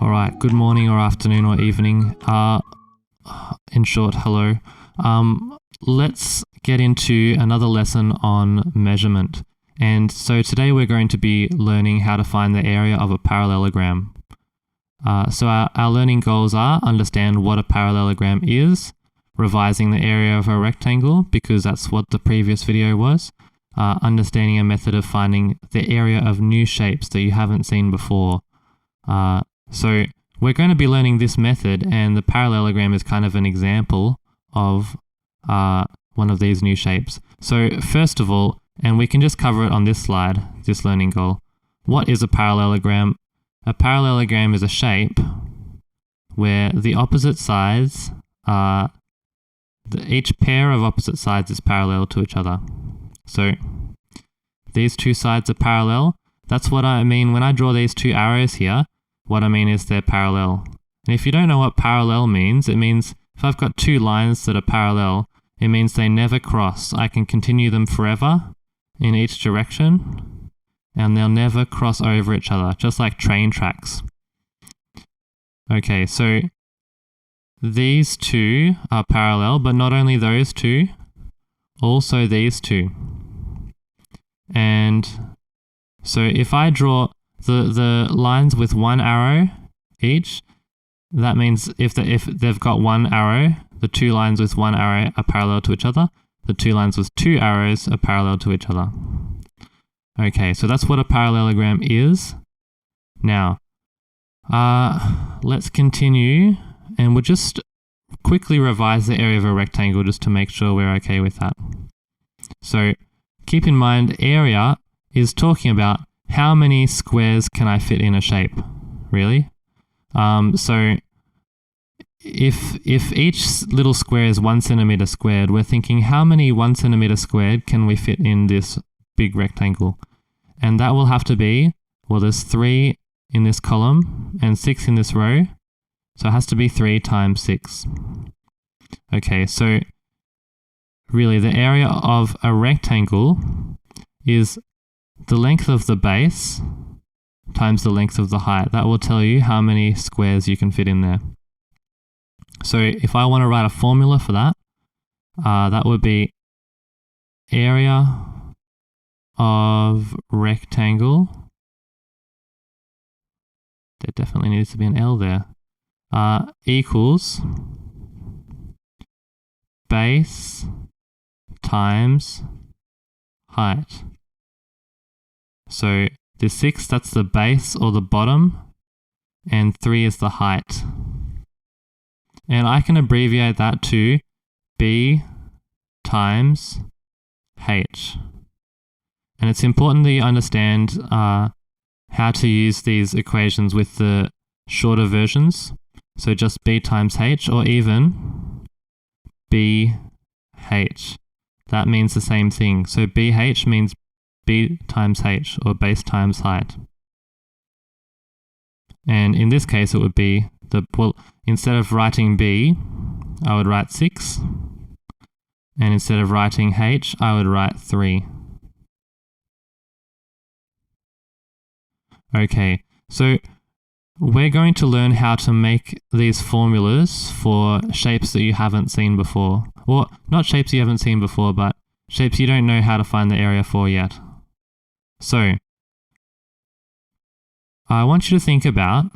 Alright, good morning or afternoon or evening. In short, hello. Let's get into another lesson on measurement. And so today we're going to be learning how to find the area of a parallelogram. So our learning goals are understand what a parallelogram is, revising the area of a rectangle because that's what the previous video was, understanding a method of finding the area of new shapes that you haven't seen before. So we're going to be learning this method, and the parallelogram is kind of an example of one of these new shapes. So first of all, and we can just cover it on this slide, this learning goal. What is a parallelogram? A parallelogram is a shape where the opposite sides are, each pair of opposite sides is parallel to each other. So these two sides are parallel. That's what I mean when I draw these two arrows here. What I mean is they're parallel. And if you don't know what parallel means, it means if I've got two lines that are parallel, it means they never cross. I can continue them forever in each direction, and they'll never cross over each other, just like train tracks. Okay, so these two are parallel, but not only those two, also these two. And so if I draw the lines with one arrow each, that means if they've got one arrow, the two lines with one arrow are parallel to each other. The two lines with two arrows are parallel to each other. Okay, so that's what a parallelogram is. Now, let's continue, and we'll just quickly revise the area of a rectangle just to make sure we're okay with that. So keep in mind, area is talking about how many squares can I fit in a shape, really? So if each little square is 1 centimeter squared, we're thinking how many 1 centimeter squared can we fit in this big rectangle? And that will have to be, well, there's 3 in this column and 6 in this row. So it has to be 3 times 6. Okay, so really the area of a rectangle is the length of the base times the length of the height. That will tell you how many squares you can fit in there. So if I want to write a formula for that, that would be area of rectangle. There definitely needs to be an L there. Equals base times height. So the 6, that's the base or the bottom, and 3 is the height. And I can abbreviate that to B times H. And it's important that you understand how to use these equations with the shorter versions. So just B times H, or even BH. That means the same thing. So BH means B times H, or base times height. And in this case, it would be instead of writing B, I would write 6. And instead of writing H, I would write 3. Okay, so we're going to learn how to make these formulas for shapes that you haven't seen before. Or not shapes you haven't seen before, but shapes you don't know how to find the area for yet. So, I want you to think about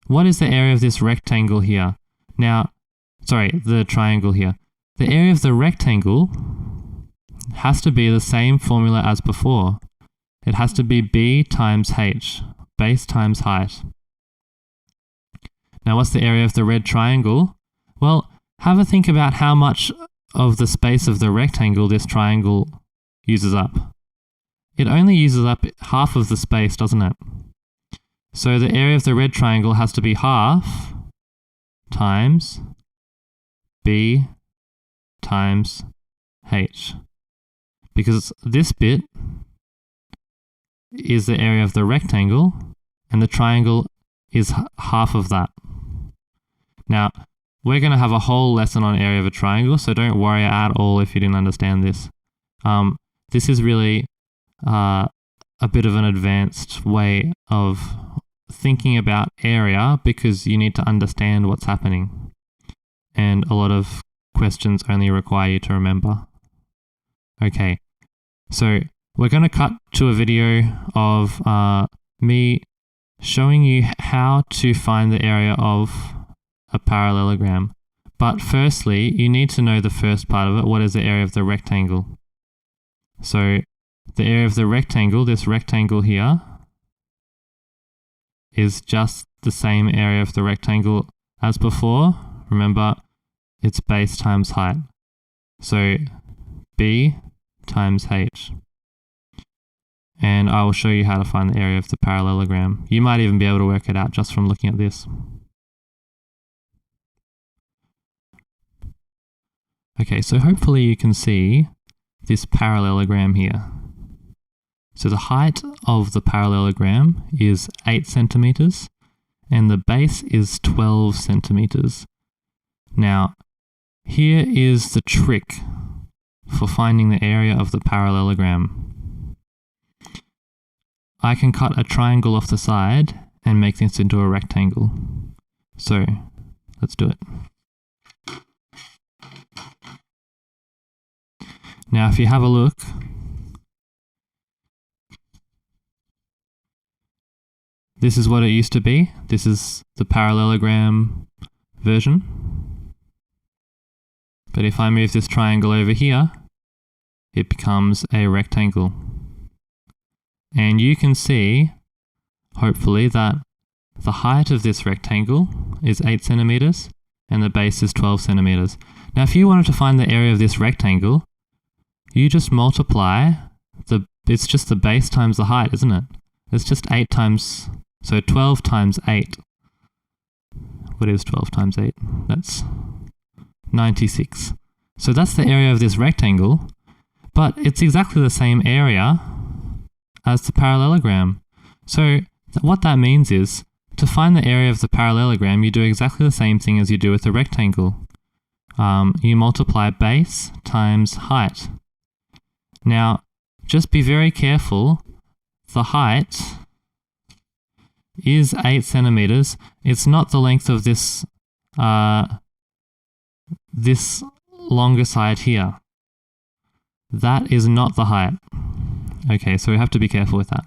what is the area of this rectangle here? Now, sorry, the triangle here. The area of the rectangle has to be the same formula as before. It has to be B times H, base times height. Now, what's the area of the red triangle? Well, have a think about how much of the space of the rectangle this triangle uses up. It only uses up half of the space, doesn't it? So the area of the red triangle has to be half times B times H. Because this bit is the area of the rectangle, and the triangle is half of that. Now, we're going to have a whole lesson on area of a triangle, so don't worry at all if you didn't understand this. This is really a bit of an advanced way of thinking about area because you need to understand what's happening. And a lot of questions only require you to remember. Okay, so we're going to cut to a video of me showing you how to find the area of a parallelogram. But firstly, you need to know the first part of it. What is the area of the rectangle? So the area of the rectangle, this rectangle here, is just the same area of the rectangle as before. Remember, it's base times height. So B times H. And I will show you how to find the area of the parallelogram. You might even be able to work it out just from looking at this. Okay, so hopefully you can see this parallelogram here. So the height of the parallelogram is 8 centimeters and the base is 12 centimeters. Now, here is the trick for finding the area of the parallelogram. I can cut a triangle off the side and make this into a rectangle. So, let's do it. Now, if you have a look, this is what it used to be. This is the parallelogram version. But if I move this triangle over here, it becomes a rectangle. And you can see, hopefully, that the height of this rectangle is 8 centimeters and the base is 12 centimeters. Now, if you wanted to find the area of this rectangle, you just multiply it's just the base times the height, isn't it? It's just 8 times, so 12 times 8. What is 12 times 8? That's 96. So that's the area of this rectangle, but it's exactly the same area as the parallelogram. So what that means is, to find the area of the parallelogram, you do exactly the same thing as you do with the rectangle. You multiply base times height. Now, just be very careful. The height is 8 centimeters. It's not the length of this this longer side here. That is not the height. Okay, so we have to be careful with that.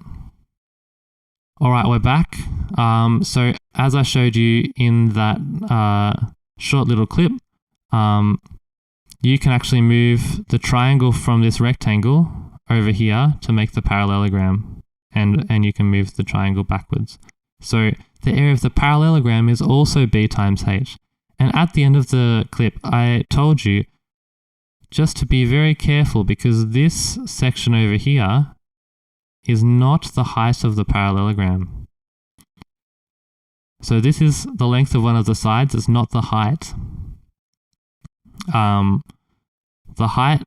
All right, we're back. So as I showed you in that short little clip, you can actually move the triangle from this rectangle over here to make the parallelogram, and you can move the triangle backwards. So the area of the parallelogram is also B times H. And at the end of the clip, I told you just to be very careful, because this section over here is not the height of the parallelogram. So this is the length of one of the sides, it's not the height. The height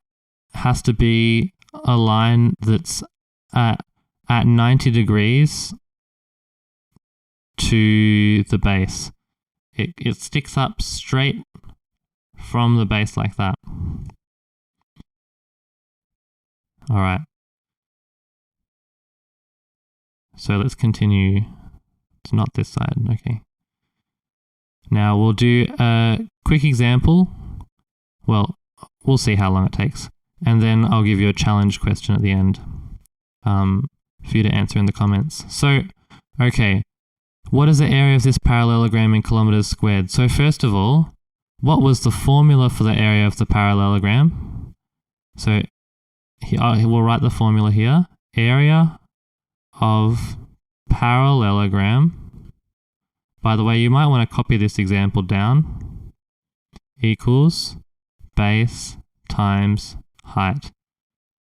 has to be a line that's at 90 degrees to the base. It sticks up straight from the base like that. All right. So let's continue. It's not this side, okay. Now we'll do a quick example. Well, we'll see how long it takes. And then I'll give you a challenge question at the end for you to answer in the comments. So, okay, what is the area of this parallelogram in kilometers squared? So first of all, what was the formula for the area of the parallelogram? So we'll write the formula here. Area of parallelogram. By the way, you might want to copy this example down. Equals base times height.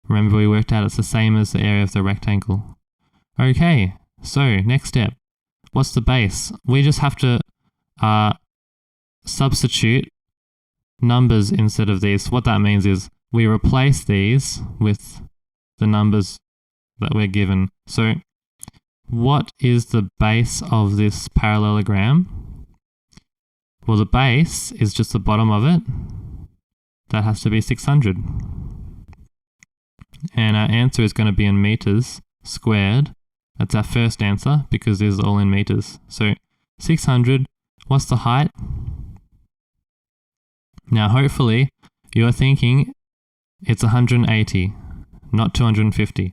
Remember, we worked out it's the same as the area of the rectangle. Okay, so next step. What's the base? We just have to substitute numbers instead of these. What that means is we replace these with the numbers that we're given. So what is the base of this parallelogram? Well, the base is just the bottom of it. That has to be 600. And our answer is going to be in meters squared That's our first answer because this is all in meters. So 600, what's the height? Now hopefully you're thinking it's 180, not 250,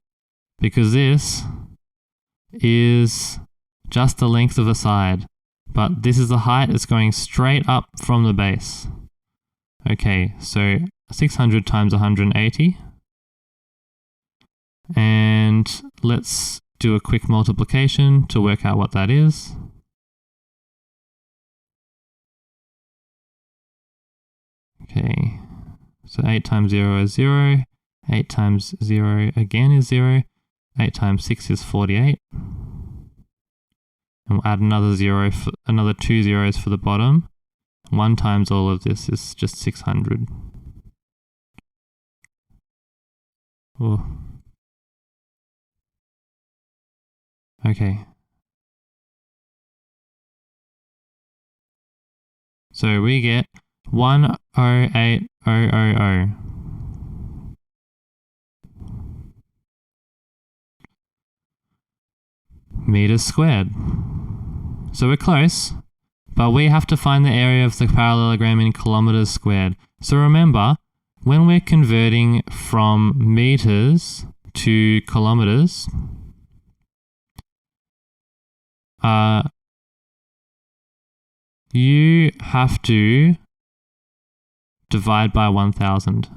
because this is just the length of the side, but this is the height. It's going straight up from the base. Okay, so 600 times 180, and let's do a quick multiplication to work out what that is. Okay, so 8 times 0 is 0, 8 times 0 again is 0, 8 times 6 is 48. And we'll add another 0, another 2 zeros for the bottom. 1 times all of this is just 600. Oh. Okay. So we get 108,000. Meters squared. So we're close, but we have to find the area of the parallelogram in kilometers squared. So remember, when we're converting from meters to kilometers, you have to divide by 1000.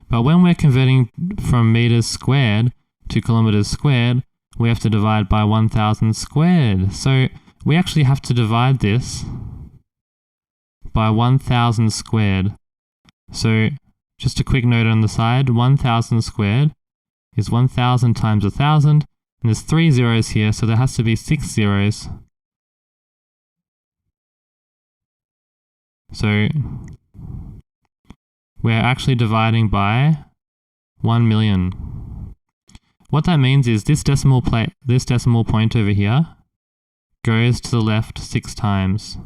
But when we're converting from meters squared to kilometers squared, we have to divide by 1000 squared. So we actually have to divide this by 1000 squared. So just a quick note on the side, 1000 squared is 1000 times 1000, and there's 3 zeros here, so there has to be 6 zeros. So we're actually dividing by 1 million. What that means is this decimal point over here goes to the left 6 times.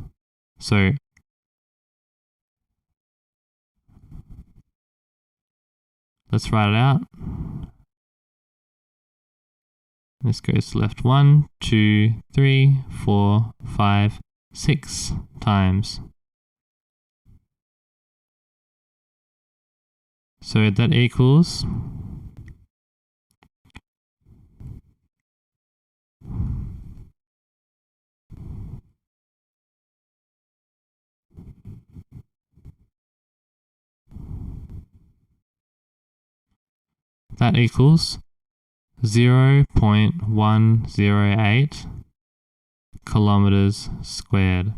So let's write it out. This goes to left 1, 2, 3, 4, 5, 6 times. So that equals that equals 0.108 kilometers squared.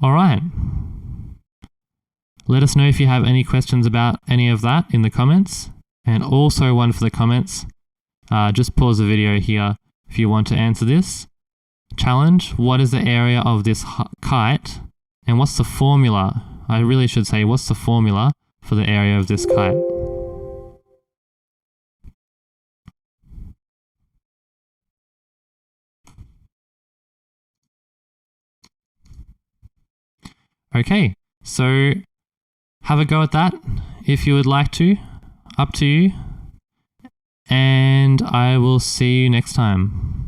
All right. Let us know if you have any questions about any of that in the comments. And also one for the comments, just pause the video here if you want to answer this. Challenge, what is the area of this kite? And what's the formula? I really should say, what's the formula for the area of this kite? Okay, so have a go at that if you would like to. Up to you. And I will see you next time.